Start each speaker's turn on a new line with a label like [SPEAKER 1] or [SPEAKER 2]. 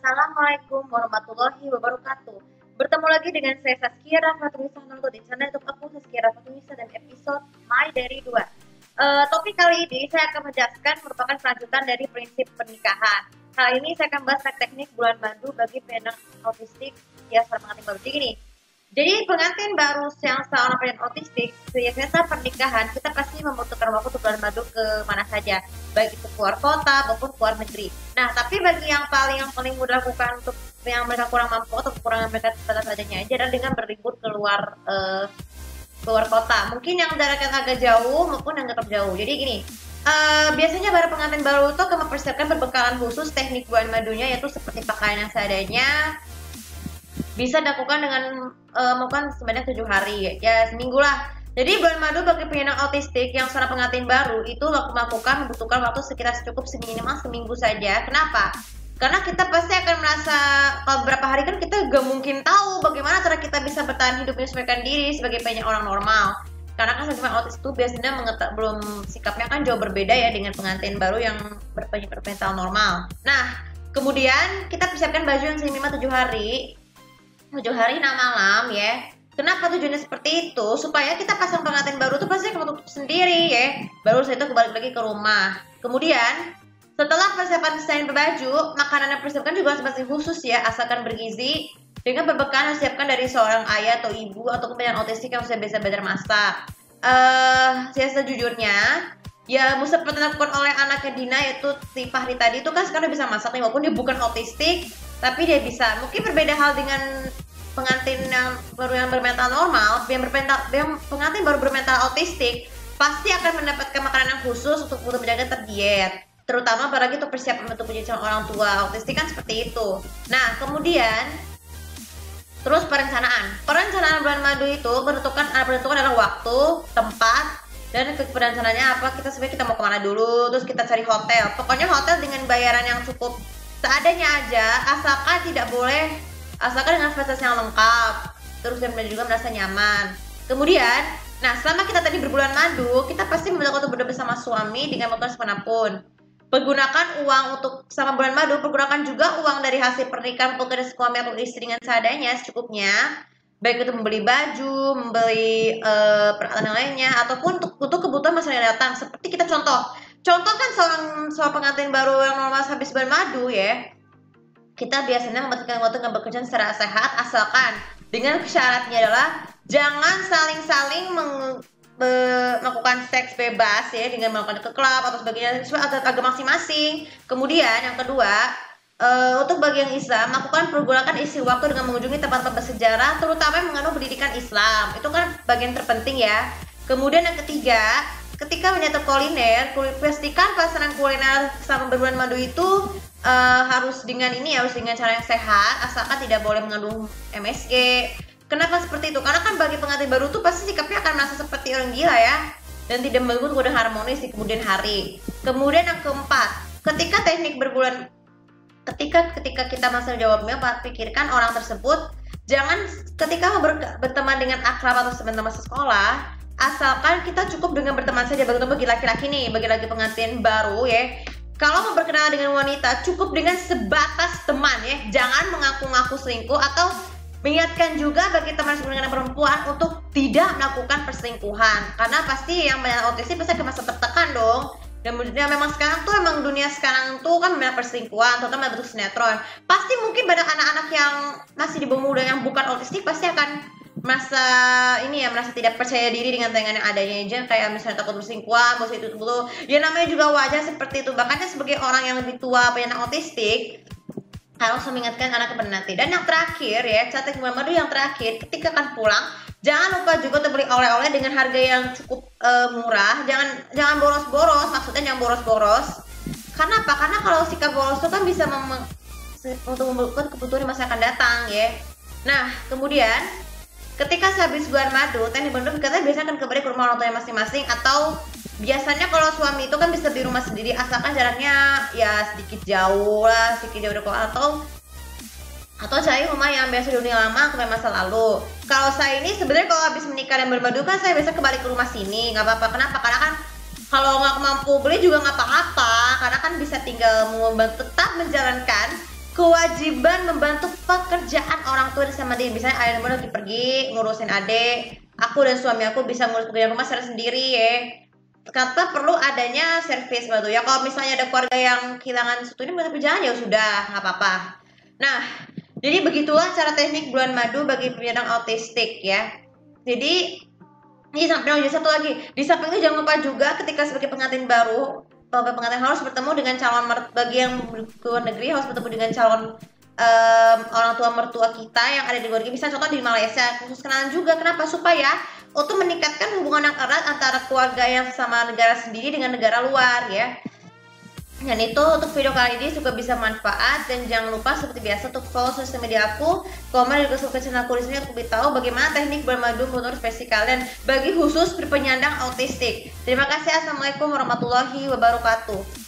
[SPEAKER 1] Assalamualaikum warahmatullahi wabarakatuh. Bertemu lagi dengan saya Saskia Rahmatulisa di channel YouTube aku Saskia Rahmatulisa dan episode My dari 2. Topik kali ini saya akan menjelaskan merupakan kelanjutan dari prinsip pernikahan. Kali ini saya akan bahas teknik bulan madu bagi penyandang autistik ya seorang pengantin baru. Jadi pengantin baru yang seorang penyandang autistik, biasanya saat pernikahan kita pasti membutuhkan waktu untuk bulan madu ke mana saja, baik itu keluar kota maupun keluar negeri. Nah, tapi bagi yang paling mudah lakukan untuk yang mereka kurang mampu atau kekurangan mereka pada sajanya aja adalah dengan berlibur keluar kota. Mungkin yang jaraknya agak jauh maupun yang agak jauh. Jadi gini, biasanya para pengantin baru itu akan mempersiapkan perbekalan khusus teknik bulan madunya, yaitu seperti pakaian yang seadanya. Bisa dilakukan dengan melakukan sebanyak 7 hari, ya seminggu lah. Jadi bulan madu bagi penyandang autistik yang seorang pengantin baru itu melakukan membutuhkan waktu sekitar cukup minimal seminggu saja. Kenapa? Karena kita pasti akan merasa kalau beberapa hari kan kita gak mungkin tahu bagaimana cara kita bisa bertahan hidup menyesuaikan diri sebagai penyanyi orang normal. Karena kan sentimen autis itu biasanya belum sikapnya kan jauh berbeda ya dengan pengantin baru yang berpental normal. Nah, kemudian kita persiapkan baju yang minimal 7 hari 6 malam ya. Kenapa tujuannya seperti itu? Supaya kita pasang pengantin baru tuh pasti akan tutup sendiri ya. Baru setelah itu kembali lagi ke rumah. Kemudian setelah persiapan desain berbaju, makanan yang dipersiapkan juga masih khusus ya, asalkan bergizi dengan berbekal yang disiapkan dari seorang ayah atau ibu ataupun penyandang autistik yang sudah bisa belajar masak. Sejujurnya ya seperti dilakukan oleh anaknya Dina yaitu si Fahri tadi itu kan sekarang bisa masak nih, walaupun dia bukan autistik tapi dia bisa. Mungkin berbeda hal dengan pengantin yang bermental normal, yang pengantin baru bermental autistik pasti akan mendapatkan makanan yang khusus untuk menjaga terdiet, terutama apalagi untuk persiapan untuk menjadi orang tua autistik kan seperti itu. Nah kemudian terus perencanaan bulan madu itu menentukan adalah waktu, tempat, dan perencanaannya apa, sebenarnya kita mau kemana dulu, terus kita cari hotel. Pokoknya hotel dengan bayaran yang cukup seadanya aja, asalkan dengan fasilitas yang lengkap, terus dan juga merasa nyaman. Kemudian, nah selama kita tadi berbulan madu, kita pasti memiliki waktu berdua bersama suami dengan melakukan semanapun. Pergunakan uang untuk sama bulan madu, pergunakan juga uang dari hasil pernikahan untuk suami atau istri dengan seadanya, secukupnya. Baik itu membeli baju, membeli peralatan yang lainnya, ataupun untuk kebutuhan masa yang datang. Seperti kita contoh kan seorang pengantin baru yang normal habis bulan madu ya, kita biasanya membutuhkan waktu dengan bekerja secara sehat, asalkan dengan syaratnya adalah jangan saling melakukan seks bebas ya, dengan melakukan ke klub atau sebagainya sesuai agama masing-masing. Kemudian yang kedua, untuk bagi yang Islam, melakukan pergolakan isi waktu dengan mengunjungi tempat-tempat bersejarah, terutama yang mengandung pendidikan Islam. Itu kan bagian terpenting ya. Kemudian yang ketiga, ketika menyantap kuliner, pastikan pelaksanaan kuliner selama berbulan madu itu harus dengan cara yang sehat, asalkan tidak boleh mengandung MSG. Kenapa seperti itu? Karena kan bagi pengantin baru tuh pasti sikapnya akan merasa seperti orang gila ya, dan tidak membangun kode harmonis di kemudian hari. Kemudian yang keempat, ketika kita masa jawabnya, pikirkan orang tersebut. Jangan ketika berteman dengan akrab atau teman-teman sekolah, asalkan kita cukup dengan berteman saja. Bagi laki-laki nih, bagi lagi pengantin baru ya, kalau mau berkenalan dengan wanita cukup dengan sebatas teman ya, jangan mengaku-ngaku selingkuh, atau mengingatkan juga bagi teman dengan perempuan untuk tidak melakukan perselingkuhan, karena pasti yang banyak autistik pasti akan merasa tertekan dong. Dan memang sekarang tuh dunia sekarang tuh kan banyak perselingkuhan, terutama bentuk sinetron. Pasti mungkin banyak anak-anak yang masih di bawah muda yang bukan autistik pasti akan merasa tidak percaya diri dengan tayangan yang adanya aja, kayak misalnya takut berselingkuhan, bos itu dulu. Ya namanya juga wajar seperti itu. Bahkan sebagai orang yang lebih tua penyandang autistik harus mengingatkan anak nanti. Dan yang terakhir ya, catat bulan madu yang terakhir, ketika akan pulang, jangan lupa juga untuk beli oleh-oleh dengan harga yang cukup murah. Jangan boros-boros, maksudnya jangan boros-boros. Karena apa? Karena kalau sikap boros itu kan bisa untuk membuat kebutuhan di masa akan datang ya. Nah, kemudian ketika sehabis bulan madu, teknik bulan madu kita biasanya akan kembali ke rumah orang tuanya masing-masing, atau biasanya kalau suami itu kan bisa di rumah sendiri, asalkan jaraknya ya sedikit jauh dari keluarga, atau cari rumah yang biasa dihuni lama ke masa lalu. Kalau saya ini sebenarnya kalau habis menikah dan bermadu kan saya biasa kembali ke rumah sini, nggak apa-apa. Kenapa? Karena kan kalau nggak mampu beli juga nggak apa-apa, karena kan bisa tinggal tetap menjalankan kewajiban membantu pekerjaan orang tua sama dia. Misalnya ayah kamu lagi pergi ngurusin adik, aku dan suami aku bisa ngurus pekerjaan rumah secara sendiri ya. Kata perlu adanya servis bantu ya. Kalau misalnya ada keluarga yang kehilangan satu ini bantu pekerjaan ya sudah nggak apa-apa. Nah, jadi begitulah cara teknik bulan madu bagi penyandang autistik ya. Jadi ini sampai satu lagi. Di samping itu jangan lupa juga ketika sebagai pengantin baru, pengantin harus bertemu dengan calon bagi yang ke luar negeri harus bertemu dengan calon orang tua mertua kita yang ada di luar negeri. Bisa contoh di Malaysia, khusus kenalan juga. Kenapa? Supaya untuk meningkatkan hubungan yang erat antara keluarga yang sama negara sendiri dengan negara luar ya. Dan itu untuk video kali ini juga bisa manfaat, dan jangan lupa seperti biasa untuk follow sosial media aku, komen dan juga subscribe channel aku di sini untuk beritahu bagaimana teknik bermadu menurut versi kalian bagi khusus penyandang autistik. Terima kasih. Assalamualaikum warahmatullahi wabarakatuh.